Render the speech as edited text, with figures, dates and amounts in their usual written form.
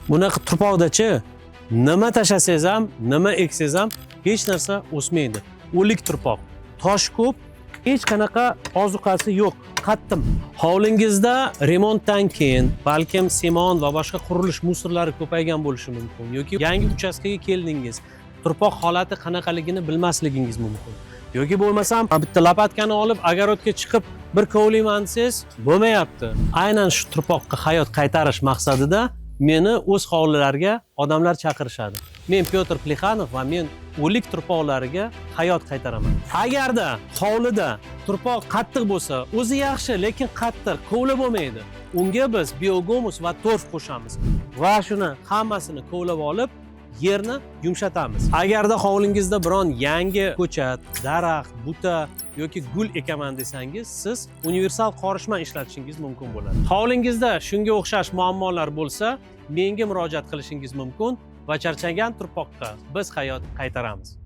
Bunaqa turpoqdachi nima tashlasangiz ham, nima eksangiz ham hech narsa o'smaydi. O'lik turpoq. Tosh ko'p, hech qanaqa ozuqasi yo'q. Qattim. Hovlingizda remontdan keyin balkim semon va boshqa qurilish musorlari ko'paygan bo'lishi mumkin yoki yangi uchastkaga keldingiz. Turpoq holati qanaqaligini bilmasligingiz mumkin. Yoki bo'lmasam bitta lopatkani olib agarodga chiqib bir kovlayman desangiz bo'lmayapti. Aynan shu turpoqqa hayot qaytarish maqsadida meni o'z hovlilariga odamlar chaqirishadi. Men Pyotr Plexanov va men o'lik turpoqlariga hayot qaytaraman. Agarda hovlida turpoq qattiq bo'lsa, o'zi yaxshi, lekin qattiq, kovlab bo'lmaydi. Unga biz biogomus va torf qo'shamiz va shuni hammasini kovlab olib yerni yumshatamiz. Agarda hovlingizda biron yangi ko'chat, daraxt, buta yoki gul ekaman desangiz, siz universal qorishma ishlatishingiz mumkin bo'ladi. Hovlingizda shunga o'xshash muammolar bo'lsa, menga murojaat qilishingiz mumkin va charchagan turpoqqa biz hayot qaytaramiz.